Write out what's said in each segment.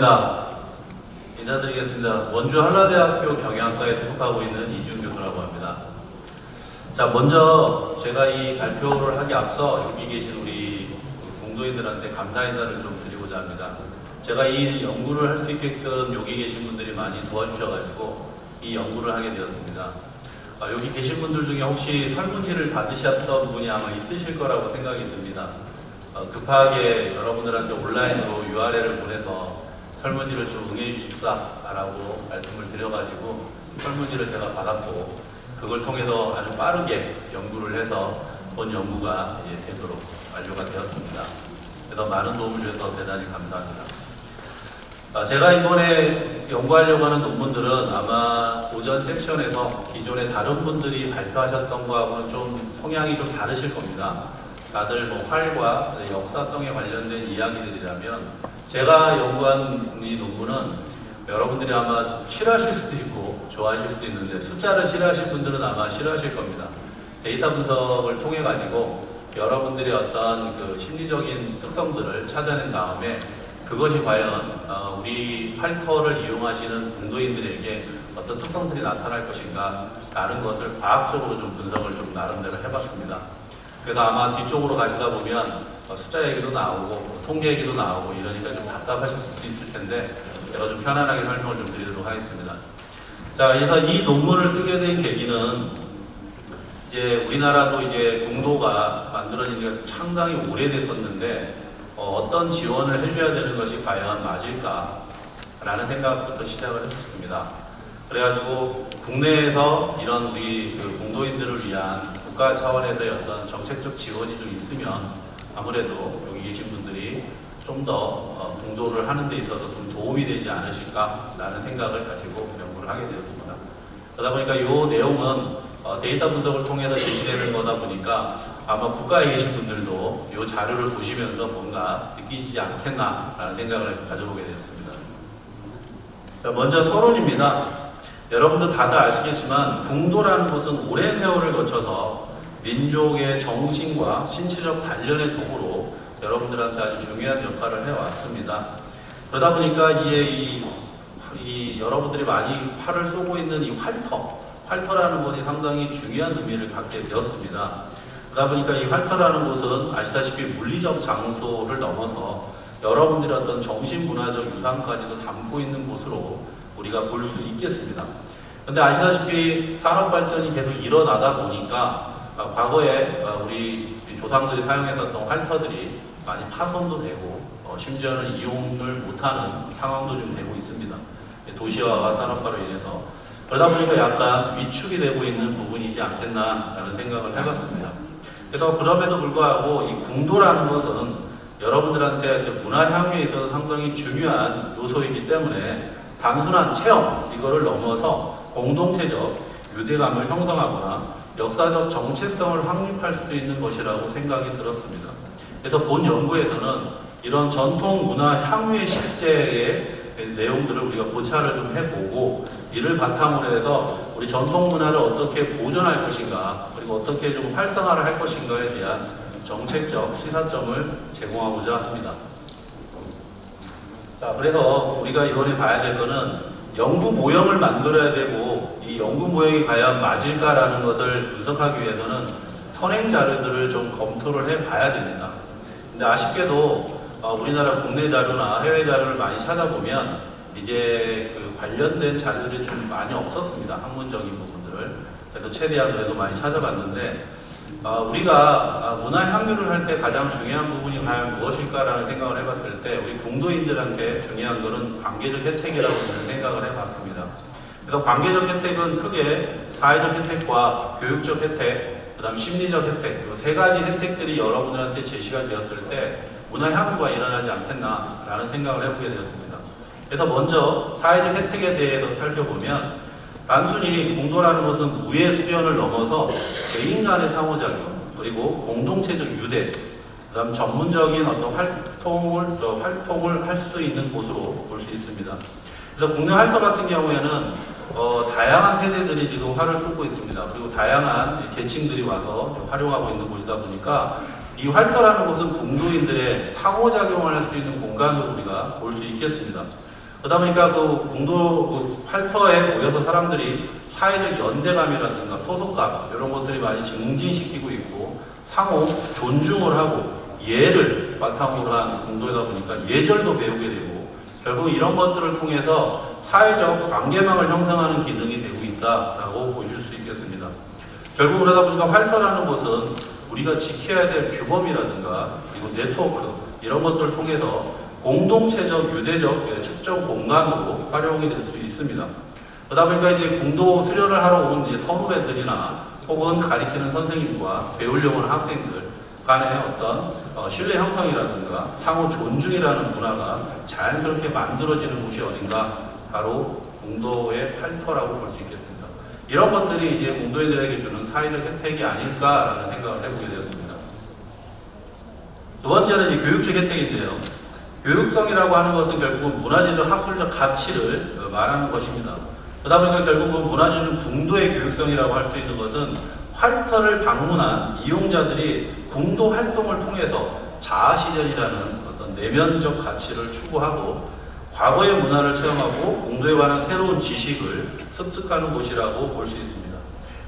반갑습니다. 인사드리겠습니다. 원주 한라대학교 경영학과에 소속하고 있는 이지훈 교수라고 합니다. 자, 먼저 제가 이 발표를 하기 앞서 여기 계신 우리 공도인들한테 감사 인사를 좀 드리고자 합니다. 제가 이 연구를 할 수 있게끔 여기 계신 분들이 많이 도와주셔가지고 이 연구를 하게 되었습니다. 여기 계신 분들 중에 혹시 설문지를 받으셨던 분이 아마 있으실 거라고 생각이 듭니다. 급하게 여러분들한테 온라인으로 URL을 보내서 설문지를 좀 응해 주십사라고 말씀을 드려가지고 설문지를 제가 받았고 그걸 통해서 아주 빠르게 연구를 해서 본 연구가 이제 되도록 완료가 되었습니다. 그래서 많은 도움을 주셔서 대단히 감사합니다. 제가 이번에 연구하려고 하는 논문들은 아마 오전 섹션에서 기존에 다른 분들이 발표하셨던 거하고는 좀 성향이 좀 다르실 겁니다. 다들 뭐 활과 역사성에 관련된 이야기들이라면 제가 연구한 이 논문은 여러분들이 아마 싫어하실 수도 있고 좋아하실 수도 있는데 숫자를 싫어하실 분들은 아마 싫어하실 겁니다. 데이터 분석을 통해 가지고 여러분들의 어떤 그 심리적인 특성들을 찾아낸 다음에 그것이 과연 우리 활터를 이용하시는 공도인들에게 어떤 특성들이 나타날 것인가 라는 것을 과학적으로 좀 분석을 좀 나름대로 해봤습니다. 그래서 아마 뒤쪽으로 가시다 보면 숫자 얘기도 나오고 통계 얘기도 나오고 이러니까 좀 답답하실 수 있을 텐데 제가 좀 편안하게 설명을 좀 드리도록 하겠습니다. 자, 그래서 이 논문을 쓰게 된 계기는 이제 우리나라도 이제 공도가 만들어진 지가 상당히 오래됐었는데 어떤 지원을 해줘야 되는 것이 과연 맞을까라는 생각부터 시작을 했었습니다. 그래가지고 국내에서 이런 우리 그 공도인들을 위한 국가 차원에서의 어떤 정책적 지원이 좀 있으면 아무래도 여기 계신 분들이 좀 더 공도를 하는 데 있어서 좀 도움이 되지 않으실까라는 생각을 가지고 연구를 하게 되었습니다. 그러다 보니까 이 내용은 데이터 분석을 통해서 제시되는 거다 보니까 아마 국가에 계신 분들도 이 자료를 보시면서 뭔가 느끼시지 않겠나라는 생각을 가져보게 되었습니다. 자, 먼저 서론입니다. 여러분도 다들 아시겠지만 궁도라는 것은 오랜 세월을 거쳐서 민족의 정신과 신체적 단련의 도구로 여러분들한테 아주 중요한 역할을 해왔습니다. 그러다 보니까 이제 여러분들이 많이 활을 쏘고 있는 이 활터라는 것이 상당히 중요한 의미를 갖게 되었습니다. 그러다 보니까 이 활터라는 것은 아시다시피 물리적 장소를 넘어서 여러분들의 어떤 정신문화적 유산까지도 담고 있는 곳으로 우리가 볼 수 있겠습니다. 그런데 아시다시피 산업발전이 계속 일어나다 보니까 과거에 우리 조상들이 사용했었던 활터들이 많이 파손도 되고 심지어는 이용을 못하는 상황도 좀 되고 있습니다. 도시화와 산업화로 인해서. 그러다 보니까 약간 위축이 되고 있는 부분이지 않겠나라는 생각을 해봤습니다. 그래서 그럼에도 불구하고 이 궁도라는 것은 여러분들한테 문화 향유에 있어서 상당히 중요한 요소이기 때문에 단순한 체험 이거를 넘어서 공동체적 유대감을 형성하거나 역사적 정체성을 확립할 수도 있는 것이라고 생각이 들었습니다. 그래서 본 연구에서는 이런 전통 문화 향유의 실제의 내용들을 우리가 고찰을 좀 해보고 이를 바탕으로 해서 우리 전통 문화를 어떻게 보존할 것인가 그리고 어떻게 좀 활성화를 할 것인가에 대한 정책적 시사점을 제공하고자 합니다. 자, 그래서 우리가 이번에 봐야 될 거는 연구 모형을 만들어야 되고 이 연구 모형이 과연 맞을까라는 것을 분석하기 위해서는 선행 자료들을 좀 검토를 해 봐야 됩니다. 근데 아쉽게도 우리나라 국내 자료나 해외 자료를 많이 찾아보면 이제 그 관련된 자료들이 좀 많이 없었습니다. 학문적인 부분들을. 그래서 최대한 그래도 많이 찾아봤는데 우리가 문화 향유를 할 때 가장 중요한 부분이 과연 무엇일까라는 생각을 해봤을 때 우리 궁도인들한테 중요한 것은 관계적 혜택이라고 저는 생각을 해봤습니다. 그래서 관계적 혜택은 크게 사회적 혜택과 교육적 혜택, 그 다음 심리적 혜택, 이 세 가지 혜택들이 여러분들한테 제시가 되었을 때 문화 향유가 일어나지 않겠나라는 생각을 해보게 되었습니다. 그래서 먼저 사회적 혜택에 대해서 살펴보면 단순히 공도라는 것은 우애 수련을 넘어서 개인 간의 상호작용 그리고 공동체적 유대 그 다음 전문적인 어떤 활동을 할 수 있는 곳으로 볼 수 있습니다. 그래서 국내 활동 같은 경우에는 다양한 세대들이 지금 활을 쏘고 있습니다. 그리고 다양한 계층들이 와서 활용하고 있는 곳이다 보니까 이 활터라는 곳은 공도인들의 상호작용을 할 수 있는 공간으로 우리가 볼 수 있겠습니다. 그러다 보니까 그 공도 그 활터에 모여서 사람들이 사회적 연대감이라든가 소속감 이런 것들이 많이 증진시키고 있고 상호 존중을 하고 예를 바탕으로 한 공도이다 보니까 예절도 배우게 되고 결국 이런 것들을 통해서 사회적 관계망을 형성하는 기능이 되고 있다라고 보실 수 있겠습니다. 결국 그러다 보니까 활터라는 것은 우리가 지켜야 될 규범이라든가 그리고 네트워크 이런 것들을 통해서 공동체적, 유대적 측정 공간으로 활용이 될 수 있습니다. 그러다 보니까 이제 궁도 수련을 하러 온 이제 선후배들이나 혹은 가르치는 선생님과 배우려고 하는 학생들 간의 어떤 신뢰 형성이라든가 상호 존중이라는 문화가 자연스럽게 만들어지는 곳이 어딘가 바로 공도의 활터라고 볼 수 있겠습니다. 이런 것들이 이제 공도인들에게 주는 사회적 혜택이 아닐까라는 생각을 해보게 되었습니다. 두 번째는 이 교육적 혜택인데요. 교육성이라고 하는 것은 결국은 문화재적 학술적 가치를 말하는 것입니다. 그러다 보니까 결국은 문화재적 궁도의 교육성이라고 할 수 있는 것은 활터를 방문한 이용자들이 궁도 활동을 통해서 자아실현이라는 어떤 내면적 가치를 추구하고 과거의 문화를 체험하고 공도에 관한 새로운 지식을 습득하는 곳이라고 볼 수 있습니다.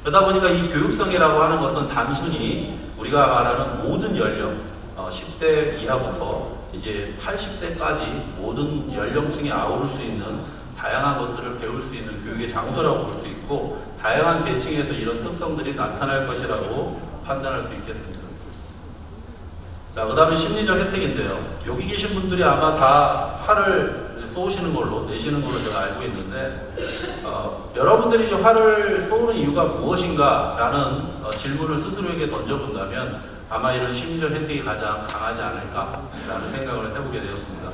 그러다 보니까 이 교육성이라고 하는 것은 단순히 우리가 말하는 모든 연령, 10대 이하부터 이제 80대까지 모든 연령층이 아우를 수 있는 다양한 것들을 배울 수 있는 교육의 장소라고 볼 수 있고 다양한 계층에서 이런 특성들이 나타날 것이라고 판단할 수 있겠습니다. 자, 그 다음에 심리적 혜택인데요. 여기 계신 분들이 아마 다 활을 쏘시는 걸로, 내시는 걸로 제가 알고 있는데, 여러분들이 이제 활을 쏘는 이유가 무엇인가? 라는 질문을 스스로에게 던져본다면 아마 이런 심리적 혜택이 가장 강하지 않을까라는 생각을 해보게 되었습니다.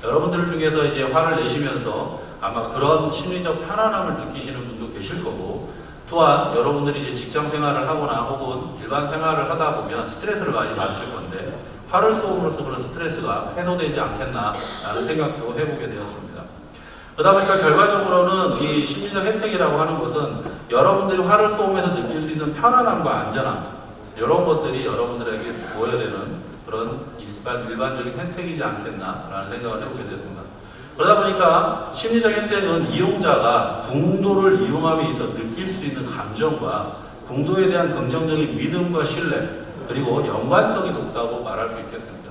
여러분들 중에서 이제 화를 내시면서 아마 그런 심리적 편안함을 느끼시는 분도 계실 거고, 또한 여러분들이 이제 직장 생활을 하거나 혹은 일반 생활을 하다 보면 스트레스를 많이 받으실 건데, 화를 쏘음으로써 그런 스트레스가 해소되지 않겠나라는 생각도 해보게 되었습니다. 그러다 보니까 결과적으로는 이 심리적 혜택이라고 하는 것은 여러분들이 화를 쏘면서 느낄 수 있는 편안함과 안전함, 이런 것들이 여러분들에게 보여야 되는 그런 일반적인 혜택이지 않겠나라는 생각을 해보게 되었습니다. 그러다 보니까 심리적 혜택은 이용자가 궁도를 이용함에 있어 느낄 수 있는 감정과 궁도에 대한 긍정적인 믿음과 신뢰 그리고 연관성이 높다고 말할 수 있겠습니다.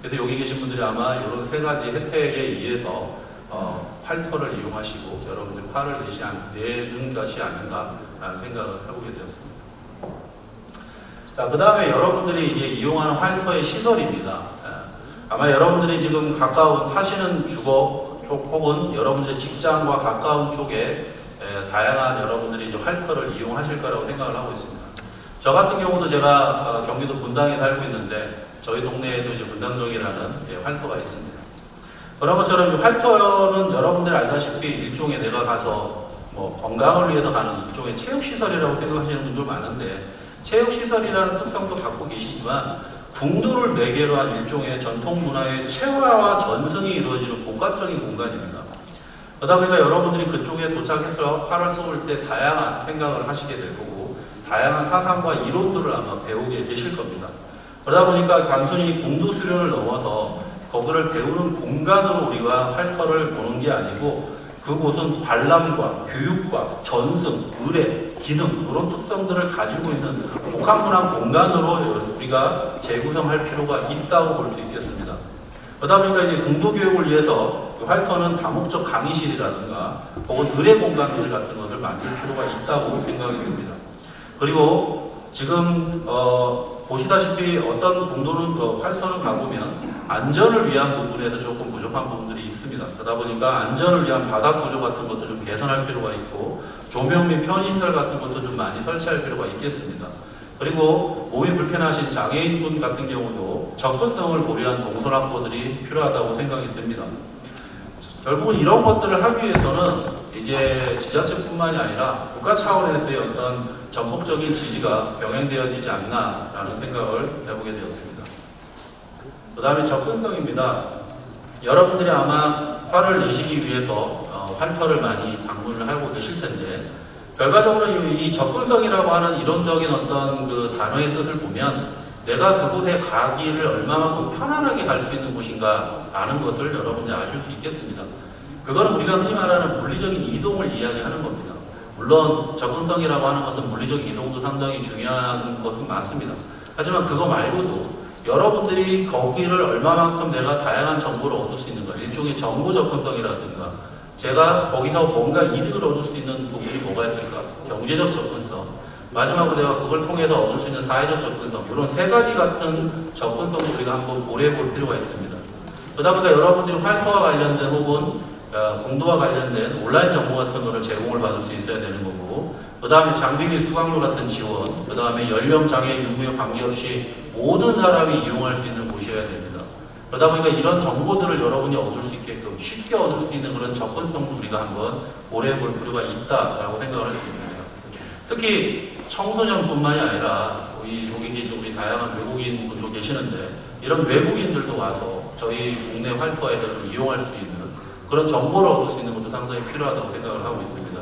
그래서 여기 계신 분들이 아마 이런 세 가지 혜택에 의해서 활터를 이용하시고 여러분들이 화를 내는 것이 아닌가라는 생각을 해보게 되었습니다. 자, 그 다음에 여러분들이 이제 이용하는 활터의 시설입니다. 아마 여러분들이 지금 가까운 사시는 주거 쪽 혹은 여러분들의 직장과 가까운 쪽에 다양한 여러분들이 이제 활터를 이용하실 거라고 생각을 하고 있습니다. 저 같은 경우도 제가 경기도 분당에 살고 있는데 저희 동네에도 이제 분당동이라는 활터가 있습니다. 그런 것처럼 활터는 여러분들이 알다시피 일종의 내가 가서 뭐 건강을 위해서 가는 일종의 체육시설이라고 생각하시는 분들 많은데 체육시설이라는 특성도 갖고 계시지만 궁도를 매개로 한 일종의 전통문화의 체화와 전승이 이루어지는 복합적인 공간입니다. 그러다 보니까 여러분들이 그쪽에 도착해서 활을 쏘을 때 다양한 생각을 하시게 될 거고 다양한 사상과 이론들을 아마 배우게 되실 겁니다. 그러다 보니까 단순히 궁도 수련을 넘어서 거기를 배우는 공간으로 우리가 활터를 보는 게 아니고 그곳은 관람과 교육과 전승, 의례, 기능 이런 특성들을 가지고 있는 복합문화 공간으로 우리가 재구성할 필요가 있다고 볼 수 있겠습니다. 그러다 보니까 이제 궁도교육을 위해서 활터는 다목적 강의실이라든가 혹은 의례 공간들 같은 것을 만들 필요가 있다고 생각이 듭니다. 그리고 지금 보시다시피 어떤 궁도는 활터는 가보면 안전을 위한 부분에서 조금 부족한 부분들이 있습니다. 그러다 보니까 안전을 위한 바닥 구조 같은 것도 좀 개선할 필요가 있고 조명 및 편의시설 같은 것도 좀 많이 설치할 필요가 있겠습니다. 그리고 몸이 불편하신 장애인분 같은 경우도 접근성을 고려한 동선 확보들이 필요하다고 생각이 듭니다. 결국은 이런 것들을 하기 위해서는 이제 지자체뿐만이 아니라 국가 차원에서의 어떤 전폭적인 지지가 병행되어지지 않나라는 생각을 해보게 되었습니다. 그 다음에 접근성입니다. 여러분들이 아마 화를 내시기 위해서 활터를 많이 방문을 하고 계실 텐데 결과적으로 이 접근성이라고 하는 이론적인 어떤 그 단어의 뜻을 보면 내가 그곳에 가기를 얼마만큼 편안하게 갈 수 있는 곳인가 라는 것을 여러분들이 아실 수 있겠습니다. 그거는 우리가 흔히 말하는 물리적인 이동을 이야기하는 겁니다. 물론 접근성이라고 하는 것은 물리적 이동도 상당히 중요한 것은 맞습니다. 하지만 그거 말고도 여러분들이 거기를 얼마만큼 내가 다양한 정보를 얻을 수 있는가, 일종의 정보 접근성이라든가, 제가 거기서 뭔가 이득을 얻을 수 있는 부분이 뭐가 있을까? 경제적 접근성, 마지막으로 내가 그걸 통해서 얻을 수 있는 사회적 접근성, 이런 세 가지 같은 접근성을 우리가 한번 고려해 볼 필요가 있습니다. 그러다 보니까 여러분들이 활동과 관련된 혹은 공도와 관련된 온라인 정보 같은 거를 제공을 받을 수 있어야 되는 거고, 그 다음에 장비 및 수강료 같은 지원, 그 다음에 연령, 장애, 유무에 관계없이 모든 사람이 이용할 수 있는 곳이어야 됩니다. 그러다 보니까 이런 정보들을 여러분이 얻을 수 있게끔 쉽게 얻을 수 있는 그런 접근성도 우리가 한번 고려해 볼 필요가 있다라고 생각을 할 수 있습니다. 특히 청소년뿐만이 아니라 여기 계신 우리 다양한 외국인 분도 계시는데, 이런 외국인들도 와서 저희 국내 활투아이들을 이용할 수 있는 그런 정보를 얻을 수 있는 것도 상당히 필요하다고 생각을 하고 있습니다.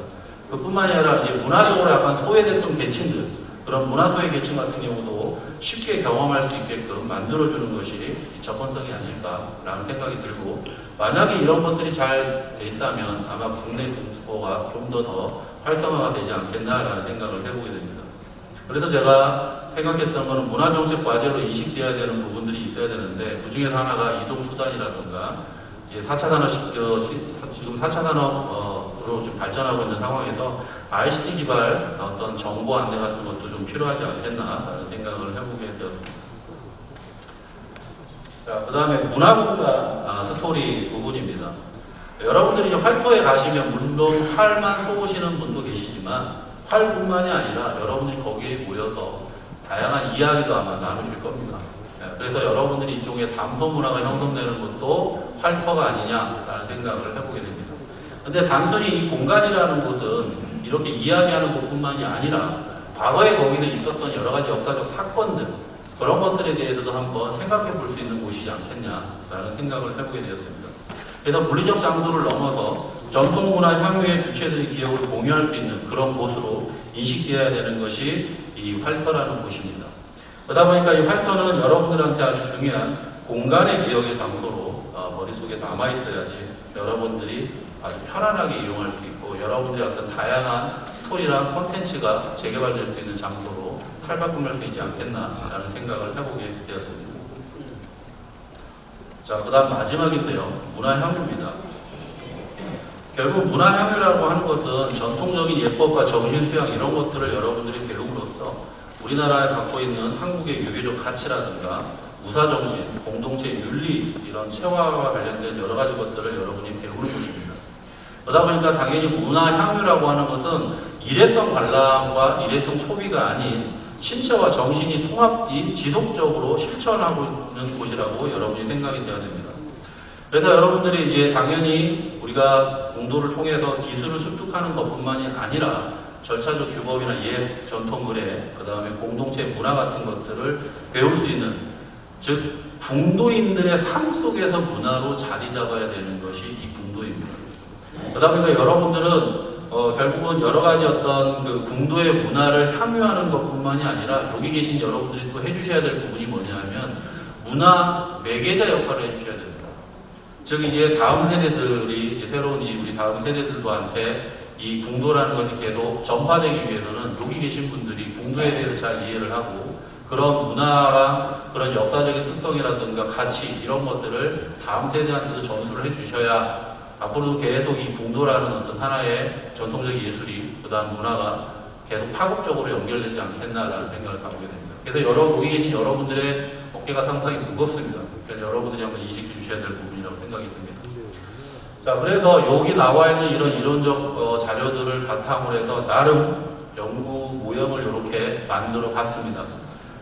그뿐만이 아니라 이제 문화적으로 약간 소외됐던 계층들, 그런 문화소외 계층 같은 경우도 쉽게 경험할 수 있게끔 만들어주는 것이 접근성이 아닐까라는 생각이 들고, 만약에 이런 것들이 잘 돼 있다면 아마 국내 공부가 좀 더 활성화가 되지 않겠나라는 생각을 해보게 됩니다. 그래서 제가 생각했던 것은 문화정책 과제로 인식되어야 되는 부분들이 있어야 되는데, 그 중에서 하나가 이동수단이라든가, 이제 4차 산업, 지금 4차 산업으로 좀 발전하고 있는 상황에서 ICT 기반 어떤 정보 안내 같은 것도 좀 필요하지 않겠나라는 생각을 해보게 되었습니다. 자, 그 다음에 문화공간 스토리 부분입니다. 여러분들이 이제 활도에 가시면 물론 활만 쏘시는 분도 계시지만, 활뿐만이 아니라 여러분들이 거기에 모여서 다양한 이야기도 아마 나누실 겁니다. 그래서 여러분들이 이쪽에 담소 문화가 형성되는 것도 활터가 아니냐라는 생각을 해보게 됩니다. 근데 단순히 이 공간이라는 곳은 이렇게 이야기하는 곳뿐만이 아니라 과거에 거기서 있었던 여러 가지 역사적 사건들, 그런 것들에 대해서도 한번 생각해 볼 수 있는 곳이지 않겠냐라는 생각을 해보게 되었습니다. 그래서 물리적 장소를 넘어서 전통문화 향유의 주체들의 기억을 공유할 수 있는 그런 곳으로 인식되어야 되는 것이 이 활터라는 곳입니다. 그러다 보니까 이 활터는 여러분들한테 아주 중요한 공간의 기억의 장소로 머릿속에 남아있어야지 여러분들이 아주 편안하게 이용할 수 있고, 여러분들의 어떤 다양한 스토리랑 콘텐츠가 재개발될 수 있는 장소로 탈바꿈할 수 있지 않겠나라는 생각을 해보게 되었습니다. 자, 그 다음 마지막인데요. 문화향유입니다. 결국 문화향유라고 하는 것은 전통적인 예법과 정신수양 이런 것들을 여러분들이 배움으로써 우리나라에 갖고 있는 한국의 유교적 가치라든가 무사정신, 공동체 윤리, 이런 체화와 관련된 여러 가지 것들을 여러분이 배우는 것입니다. 그러다 보니까 당연히 문화향유라고 하는 것은 일회성 관람과 일회성 소비가 아닌 신체와 정신이 통합이 지속적으로 실천하고 있는 곳이라고 여러분이 생각이 되어야 됩니다. 그래서 여러분들이 이제 당연히 우리가 공도를 통해서 기술을 습득하는 것뿐만이 아니라 절차적 규범이나 옛 전통 의례, 그 다음에 공동체 문화 같은 것들을 배울 수 있는, 즉 궁도인들의 삶 속에서 문화로 자리 잡아야 되는 것이 이 궁도입니다. 그러다 보니까 여러분들은 결국은 여러 가지 어떤 그 궁도의 문화를 향유하는 것뿐만이 아니라 여기 계신 여러분들이 또 해주셔야 될 부분이 뭐냐면 문화 매개자 역할을 해주셔야 됩니다. 즉 이제 다음 세대들이 이제 새로운 우리 다음 세대들한테 이 궁도라는 것이 계속 전파되기 위해서는 여기 계신 분들이 궁도에 대해서 잘 이해를 하고, 그런 문화랑 그런 역사적인 특성이라든가 가치 이런 것들을 다음 세대한테도 전수를 해주셔야 앞으로도 계속 이 궁도라는 어떤 하나의 전통적 예술이, 그 다음 문화가 계속 파급적으로 연결되지 않겠나라는 생각을 갖게 됩니다. 그래서 여기 계신 여러분들의 어깨가 상당히 무겁습니다. 그래서 여러분들이 한번 인식해 주셔야 될 부분이라고 생각이 듭니다. 자, 그래서 여기 나와 있는 이런 이론적 자료들을 바탕으로 해서 나름 연구 모형을 이렇게 만들어 봤습니다.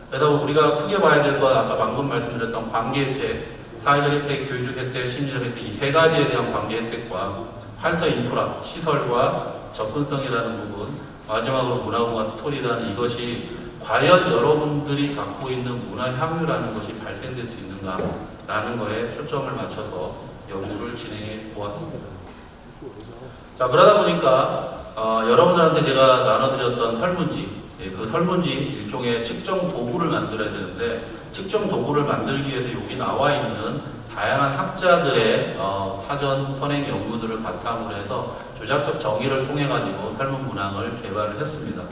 그래서 우리가 크게 봐야 될 건 아까 방금 말씀드렸던 관계 혜택, 사회적 혜택, 교육적 혜택, 심리적 혜택, 이 세 가지에 대한 관계 혜택과 활터 인프라, 시설과 접근성이라는 부분, 마지막으로 문화공간 스토리라는 이것이 과연 여러분들이 갖고 있는 문화 향유라는 것이 발생될 수 있는가라는 거에 초점을 맞춰서 연구를 진행해 보았습니다. 자, 그러다 보니까 여러분들한테 제가 나눠드렸던 설문지, 예, 그 설문지 일종의 측정 도구를 만들어야 되는데 측정 도구를 만들기 위해서 여기 나와 있는 다양한 학자들의 사전 선행 연구들을 바탕으로 해서 조작적 정의를 통해 가지고 설문 문항을 개발을 했습니다.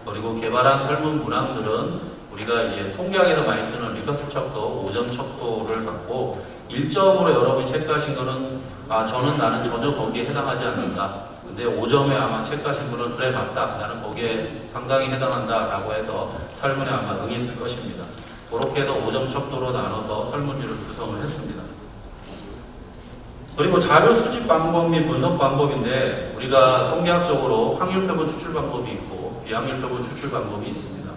그리고 개발한 설문 문항들은 우리가 이제 통계학에서 많이 쓰는 리커스 척도, 5점 척도를 갖고 1점으로 여러분이 체크하신 거는 저는 나는 전혀 거기에 해당하지 않는다. 근데 5점에 아마 체크하신 분은 그래 맞다. 나는 거기에 상당히 해당한다. 라고 해서 설문에 아마 응했을 것입니다. 그렇게 해서 5점 척도로 나눠서 설문지를 구성을 했습니다. 그리고 자료 수집 방법 및 분석 방법인데 우리가 통계학적으로 확률 표본 추출 방법이 있고 비확률 표본 추출 방법이 있습니다.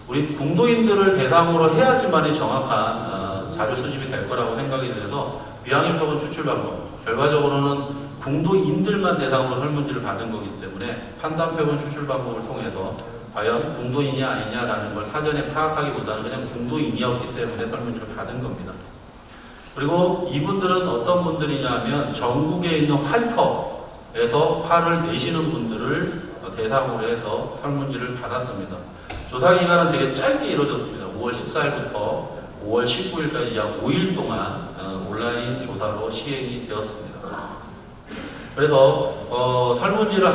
우리 궁도인들을 대상으로 해야지만이 정확한 자료 수집이 될 거라고 생각이 돼서 비확률 표본 추출 방법, 결과적으로는 궁도인들만 대상으로 설문지를 받은 거기 때문에 판단 표본 추출 방법을 통해서 과연 궁도인이냐 아니냐라는 걸 사전에 파악하기보다는 그냥 궁도인이었기 때문에 설문지를 받은 겁니다. 그리고 이분들은 어떤 분들이냐면 전국에 있는 활터에서 화를 내시는 분들을 대상으로 해서 설문지를 받았습니다. 조사 기간은 되게 짧게 이루어졌습니다. 5월 14일부터 5월 19일까지 약 5일 동안 온라인 조사로 시행이 되었습니다. 그래서 설문지를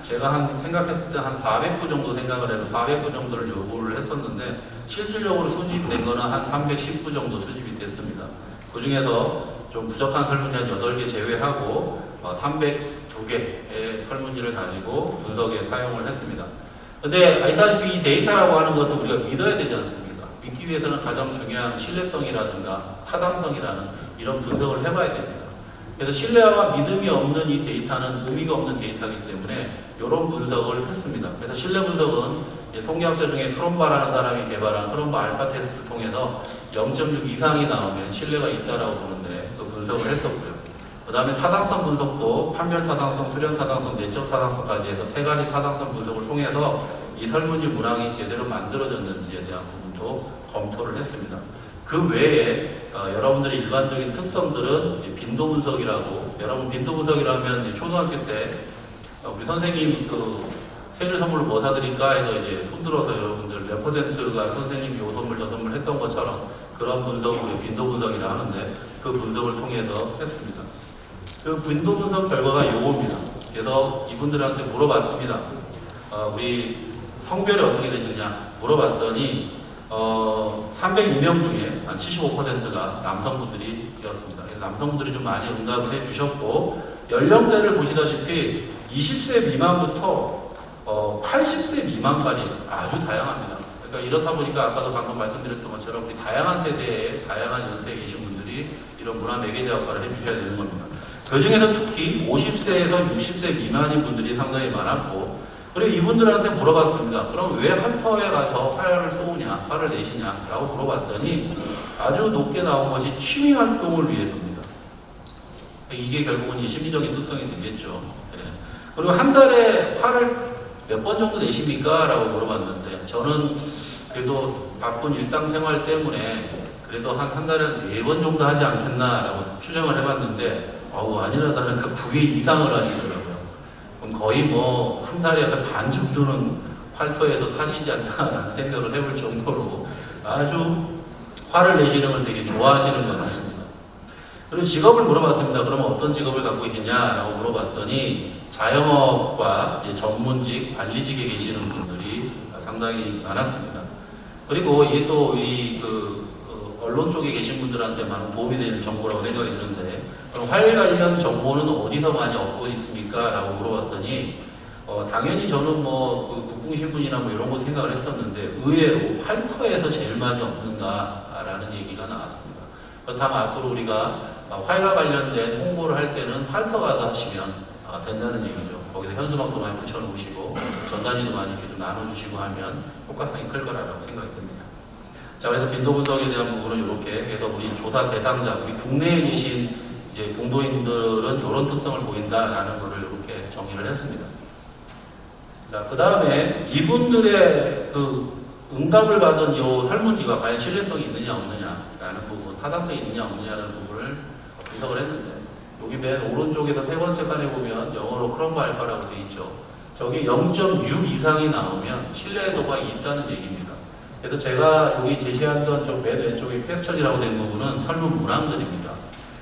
제가 생각했을 때 한 400부 정도 생각을 해서 400부 정도를 요구를 했었는데 실질적으로 수집된 거는 한 310부 정도 수집이 됐습니다. 그 중에서 좀 부족한 설문지 한 8개 제외하고 302개의 설문지를 가지고 분석에 사용을 했습니다. 근데 알다시피 이 데이터라고 하는 것은 우리가 믿어야 되지 않습니까? 믿기 위해서는 가장 중요한 신뢰성이라든가 타당성이라는 이런 분석을 해봐야 됩니다. 그래서 신뢰와 믿음이 없는 이 데이터는 의미가 없는 데이터이기 때문에 이런 분석을 했습니다. 그래서 신뢰 분석은 통계학자 중에 크롬바라는 사람이 개발한 크롬바 알파 테스트를 통해서 0.6 이상이 나오면 신뢰가 있다라고 보는데 그 분석을 했었고요. 그 다음에 타당성 분석도 판별 타당성, 수련 타당성, 내적 타당성까지 해서 3가지 타당성 분석을 통해서 이 설문지 문항이 제대로 만들어졌는지에 대한 부분도 검토를 했습니다. 그 외에 여러분들의 일반적인 특성들은 빈도 분석이라고, 여러분 빈도 분석이라면 초등학교 때 우리 선생님 생일 선물로 뭐 사드릴까 해서 이제 손들어서 여러분들 몇 퍼센트가 선생님이 요 선물 저 선물 했던 것처럼 그런 분석을 빈도 분석이라 하는데 그 분석을 통해서 했습니다. 그 빈도 분석 결과가 요겁니다. 그래서 이분들한테 물어봤습니다. 우리 성별이 어떻게 되시냐 물어봤더니 302명 중에 한 75%가 남성분들이었습니다. 그래서 남성분들이 좀 많이 응답을 해주셨고 연령대를 보시다시피 20세 미만부터 80세 미만까지 아주 다양합니다. 그러니까 이렇다 보니까 아까도 방금 말씀드렸던 것처럼 우리 다양한 세대에 다양한 연세에 계신 분들이 이런 문화 매개자 역할을 해주셔야 되는 겁니다. 그 중에서 특히 50세에서 60세 미만인 분들이 상당히 많았고 그리고 이분들한테 물어봤습니다. 그럼 왜 활터에 가서 화를 쏘냐, 화를 내시냐 라고 물어봤더니 아주 높게 나온 것이 취미 활동을 위해서입니다. 이게 결국은 이 심리적인 특성이 되겠죠. 네. 그리고 한 달에 화를 몇 번 정도 내십니까? 라고 물어봤는데 저는 그래도 바쁜 일상생활 때문에 그래도 한 달에 4번 정도 하지 않겠나 라고 추정을 해봤는데 아니라 다를까 9회 이상을 하시더라고요. 그럼 거의 뭐 한 달에 반 정도는 활터에서 사시지 않나라는 생각을 해볼 정도로 아주 화를 내시는 걸 되게 좋아하시는 것 같습니다. 그리고 직업을 물어봤습니다. 그러면 어떤 직업을 갖고 계시냐라고 물어봤더니 자영업과 전문직, 관리직에 계시는 분들이 상당히 많았습니다. 그리고 이게 또 언론 쪽에 계신 분들한테 많은 도움이 되는 정보라고 생각이 드는데 그럼 활 관련 정보는 어디서 많이 얻고 있습니까? 라고 물어봤더니 당연히 저는 국궁신문이나 이런 거 생각을 했었는데 의외로 활터에서 제일 많이 얻는다라는 얘기가 나왔습니다. 그렇다면 앞으로 우리가 활과 관련된 홍보를 할 때는 활터 가서 하시면 된다는 얘기죠. 거기서 현수막도 많이 붙여놓으시고 전단지도 많이 이렇게 좀 나눠주시고 하면 효과성이 클 거라고 생각이 듭니다. 자, 그래서 빈도 분석에 대한 부분은 이렇게 해서 우리 조사 대상자, 우리 국내에 계신 궁도인들은 이런 특성을 보인다라는 것을 이렇게 정의를 했습니다. 자, 그 다음에 이분들의 응답을 받은 이 설문지가 과연 신뢰성이 있느냐 없느냐라는 부분, 타당성이 있느냐 없느냐라는 부분을 분석을 했는데 여기 맨 오른쪽에서 3번째 칸에 보면 영어로 크롬바 알파라고 되어 있죠. 저기 0.6 이상이 나오면 신뢰도가 있다는 얘기입니다. 그래서 제가 여기 제시했던 저맨 왼쪽에 퀘스천이라고 된 부분은 설문 문항들입니다.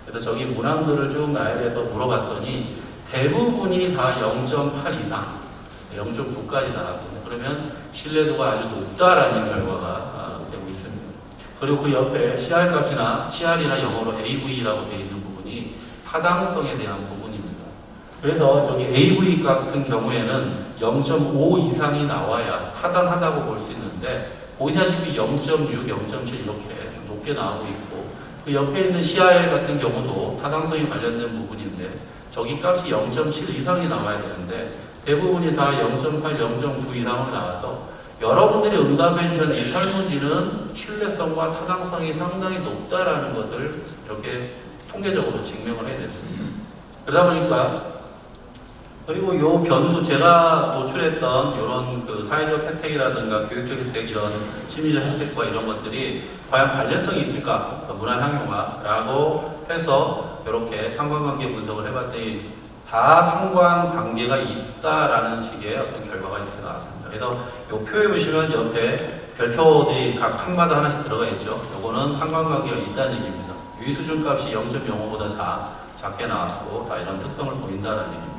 그래서 저기 문항들을 쭉 나열해서 물어봤더니 대부분이 다 0.8 이상, 0.9까지 나왔거든요. 그러면 신뢰도가 아주 높다라는 결과가 되고 있습니다. 그리고 그 옆에 CR 값이나 CR이나 영어로 AV라고 되어 있는 부분이 타당성에 대한 부분입니다. 그래서 저기 AV 같은 경우에는 0.5 이상이 나와야 타당하다고 볼 수 있는데 보시다시피 0.6, 0.7 이렇게 좀 높게 나오고 있고 그 옆에 있는 CR 같은 경우도 타당성에 관련된 부분인데 저기 값이 0.7 이상이 나와야 되는데 대부분이 다 0.8, 0.9 이상으로 나와서 여러분들이 응답해 주신 이 설문지는 신뢰성과 타당성이 상당히 높다라는 것을 이렇게 통계적으로 증명을 해냈습니다. 그러다 보니까 그리고 요 변수 제가 노출했던 이런 그 사회적 혜택이라든가 교육적 혜택 이런 심리적 혜택과 이런 것들이 과연 관련성이 있을까? 그 문화 향유화라고 해서 이렇게 상관관계 분석을 해봤더니 다 상관관계가 있다라는 식의 어떤 결과가 이렇게 나왔습니다. 그래서 요 표에 보시면 옆에 별표들이 각 칸마다 하나씩 들어가 있죠. 요거는 상관관계가 있다는 얘기입니다. 유의수준 값이 0.05보다 작게 나왔고 다 이런 특성을 보인다는 얘기입니다.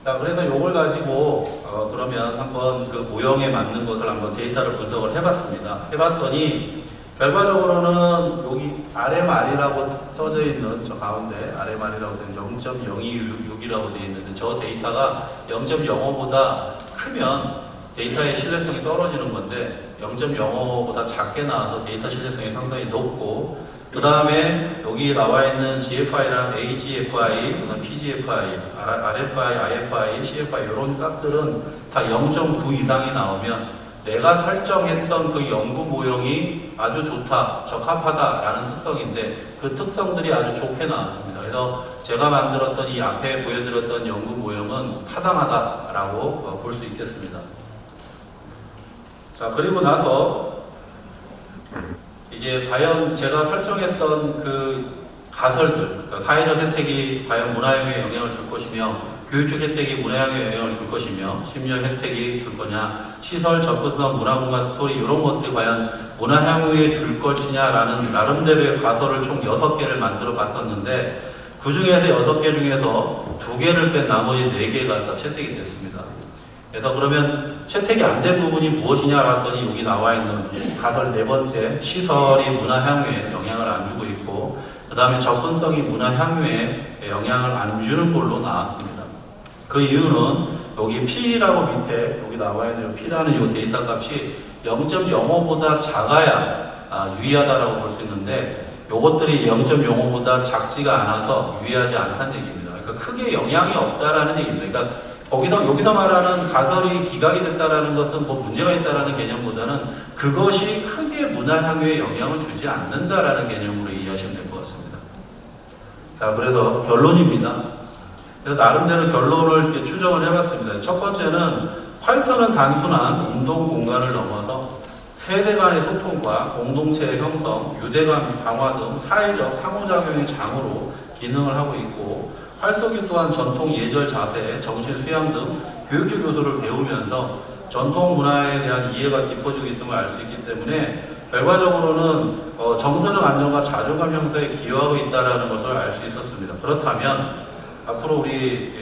자, 그래서 요걸 가지고 그러면 한번 그 모형에 맞는 것을 한번 데이터를 분석을 해봤습니다. 해봤더니 결과적으로는 여기 RMR이라고 써져 있는 저 가운데 RMR이라고 되어 있는 0.026이라고 되어 있는데 저 데이터가 0.05보다 크면 데이터의 신뢰성이 떨어지는 건데 0.05보다 작게 나와서 데이터 신뢰성이 상당히 높고 그 다음에 여기 나와 있는 GFI랑 AGFI, PGFI, RFI, IFI, CFI 이런 값들은 다 0.9 이상이 나오면 내가 설정했던 그 연구 모형이 아주 좋다, 적합하다라는 특성인데 그 특성들이 아주 좋게 나왔습니다. 그래서 제가 만들었던 이 앞에 보여드렸던 연구 모형은 타당하다라고 볼 수 있겠습니다. 자, 그리고 나서 이제 과연 제가 설정했던 그 가설들, 그러니까 사회적 혜택이 과연 문화형에 영향을 줄 것이며 교육적 혜택이 문화형에 영향을 줄 것이며 심리적 혜택이 줄 거냐 시설, 접근성, 문화공간 스토리 이런 것들이 과연 문화향후에 줄 것이냐라는 나름대로의 가설을 총 6개를 만들어 봤었는데 그 중에서 6개 중에서 2개를 뺀 나머지 4개가 다 채택이 됐습니다. 그래서 그러면 채택이 안 된 부분이 무엇이냐라고 했더니 여기 나와 있는 가설 4번째 시설이 문화향후에 영향을 안 주고 있고 그 다음에 접근성이 문화향후에 영향을 안 주는 걸로 나왔습니다. 그 이유는 여기 P라고 밑에 여기 나와 있는 P라는 이 데이터 값이 0.05보다 작아야 유의하다라고 볼 수 있는데 요것들이 0.05보다 작지가 않아서 유의하지 않다는 얘기입니다. 그러니까 크게 영향이 없다라는 얘기입니다. 그러니까 여기서 말하는 가설이 기각이 됐다라는 것은 뭐 문제가 있다라는 개념보다는 그것이 크게 문화향유에 영향을 주지 않는다라는 개념으로 이해하시면 될 것 같습니다. 자, 그래서 결론입니다. 그래서 나름대로 결론을 이렇게 추정을 해봤습니다. 첫 번째는 활터는 단순한 운동 공간을 넘어서 세대 간의 소통과 공동체의 형성, 유대감 강화 등 사회적 상호작용의 장으로 기능을 하고 있고 활쏘기 또한 전통 예절 자세, 정신 수양 등 교육적 요소를 배우면서 전통 문화에 대한 이해가 깊어지고 있음을 알 수 있기 때문에 결과적으로는 정서적 안정과 자존감 형성에 기여하고 있다는 것을 알 수 있었습니다. 그렇다면 앞으로 우리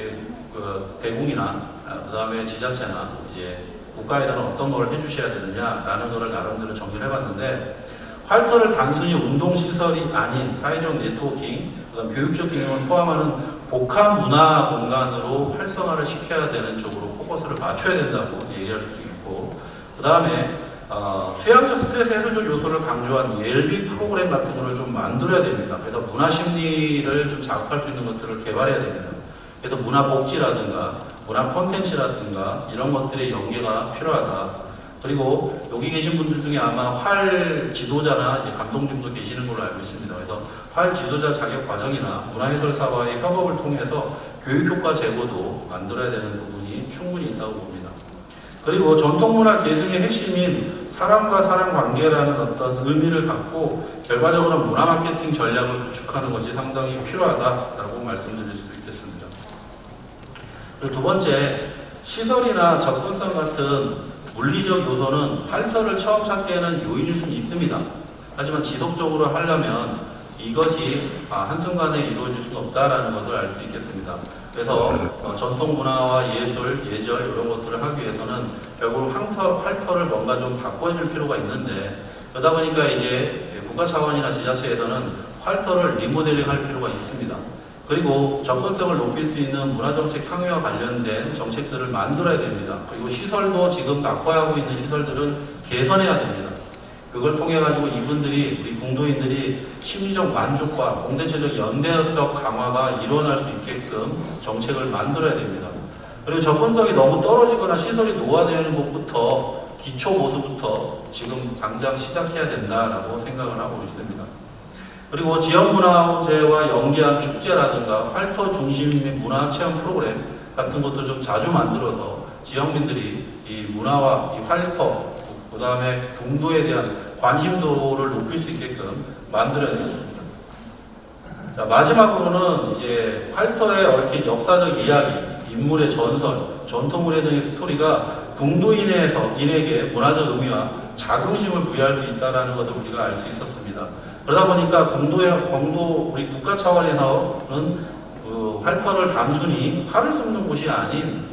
그 대국이나 그 다음에 지자체나 이제 국가에서는 어떤 걸 해주셔야 되느냐라는 것을 나름대로 정리를 해봤는데 활터를 단순히 운동시설이 아닌 사회적 네트워킹, 그다음 교육적 기능을 포함하는 복합 문화 공간으로 활성화를 시켜야 되는 쪽으로 포커스를 맞춰야 된다고 얘기할 수도 있고 그 다음에 수양적 스트레스 해소적 요소를 강조한 웰빙 프로그램 같은 거를 좀 만들어야 됩니다. 그래서 문화 심리를 좀 자극할 수 있는 것들을 개발해야 됩니다. 그래서 문화 복지라든가 문화 콘텐츠라든가 이런 것들의 연계가 필요하다. 그리고 여기 계신 분들 중에 아마 활 지도자나 이제 감독님도 계시는 걸로 알고 있습니다. 그래서 활 지도자 자격 과정이나 문화해설사와의 협업을 통해서 교육 효과 제고도 만들어야 되는 부분이 충분히 있다고 봅니다. 그리고 전통문화 계승의 핵심인 사람과 사람 관계라는 어떤 의미를 갖고 결과적으로 문화 마케팅 전략을 구축하는 것이 상당히 필요하다라고 말씀드릴 수도 있겠습니다. 그리고 두 번째, 시설이나 접근성 같은 물리적 요소는 활터를 처음 찾기에는 요인일 수는 있습니다. 하지만 지속적으로 하려면 이것이 한순간에 이루어질 수는 없다라는 것을 알 수 있겠습니다. 그래서 전통 문화와 예술, 예절 이런 것들을 하기 위해서는 결국 활터를 뭔가 좀 바꿔줄 필요가 있는데, 그러다 보니까 이제 국가 차원이나 지자체에서는 활터를 리모델링 할 필요가 있습니다. 그리고 접근성을 높일 수 있는 문화정책 향유와 관련된 정책들을 만들어야 됩니다. 그리고 시설도 지금 낙후하고 있는 시설들은 개선해야 됩니다. 그걸 통해 가지고 이분들이, 우리 공도인들이 심리적 만족과 공동체적 연대적 강화가 일어날 수 있게끔 정책을 만들어야 됩니다. 그리고 접근성이 너무 떨어지거나 시설이 노화되는 것부터, 기초 보수부터 지금 당장 시작해야 된다라고 생각을 하고 있습니다. 그리고 지역문화제와 연계한 축제라든가 활터 중심의 문화체험 프로그램 같은 것도 좀 자주 만들어서 지역민들이 이 문화와 이 활터, 그 다음에 궁도에 대한 관심도를 높일 수 있게끔 만들어야 되겠습니다. 자, 마지막으로는 이제 활터의 얽힌 역사적 이야기, 인물의 전설, 전통문화 등의 스토리가 궁도인에게 문화적 의미와 자긍심을 부여할 수 있다는 것을 우리가 알 수 있었습니다. 그러다 보니까 우리 국가 차원에서는 활터를 단순히 활을 쏘는 곳이 아닌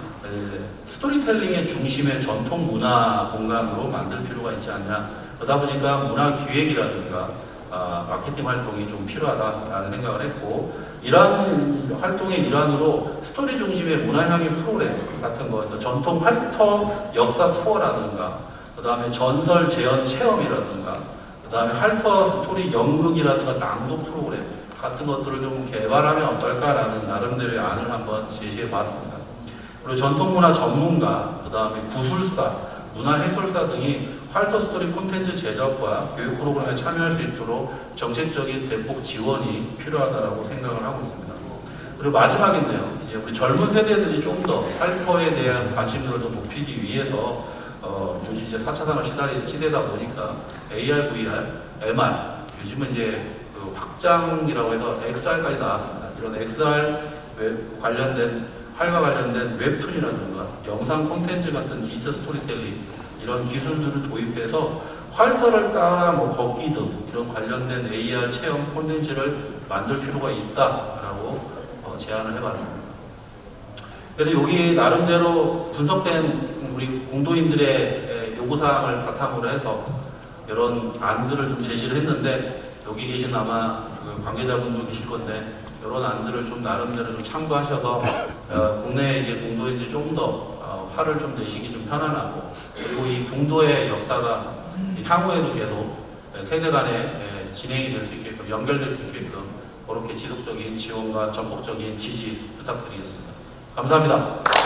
스토리텔링의 중심의 전통 문화 공간으로 만들 필요가 있지 않냐. 그러다 보니까 문화 기획이라든가 마케팅 활동이 좀 필요하다라는 생각을 했고, 이러한 활동의 일환으로 스토리 중심의 문화향유 프로그램 같은 거, 전통 활터 역사 투어라든가, 그 다음에 전설 재현 체험이라든가, 그 다음에 활터 스토리 연극이라든가 낭독 프로그램 같은 것들을 좀 개발하면 어떨까라는 나름대로의 안을 한번 제시해 봤습니다. 그리고 전통문화 전문가, 그 다음에 구술사, 문화해설사 등이 활터 스토리 콘텐츠 제작과 교육 프로그램에 참여할 수 있도록 정책적인 대폭 지원이 필요하다고 생각을 하고 있습니다. 그리고 마지막인데요, 이제 우리 젊은 세대들이 좀 더 활터에 대한 관심도를 더 높이기 위해서 요즘 이제 4차 산업 시대다 보니까 AR, VR, MR, 요즘은 이제 그 확장이라고 해서 XR까지 나왔습니다. 이런 XR 관련된 활과 관련된 웹툰이라든가 영상 콘텐츠 같은 디지털 스토리텔링 이런 기술들을 도입해서 활터를 따라 걷기 등 이런 관련된 AR 체험 콘텐츠를 만들 필요가 있다라고 제안을 해봤습니다. 그래서 여기 나름대로 분석된 우리 공도인들의 요구사항을 바탕으로 해서 이런 안들을 좀 제시를 했는데, 여기 계신 아마 그 관계자분도 계실 건데 이런 안들을 좀 나름대로 좀 참고하셔서 국내 이제 공도인들이 좀 더 화를 좀 내시기 좀 편안하고, 그리고 이 공도의 역사가 향후에도 계속 세대 간에 진행이 될 수 있게끔, 연결될 수 있게끔 그렇게 지속적인 지원과 전폭적인 지지 부탁드리겠습니다. 감사합니다.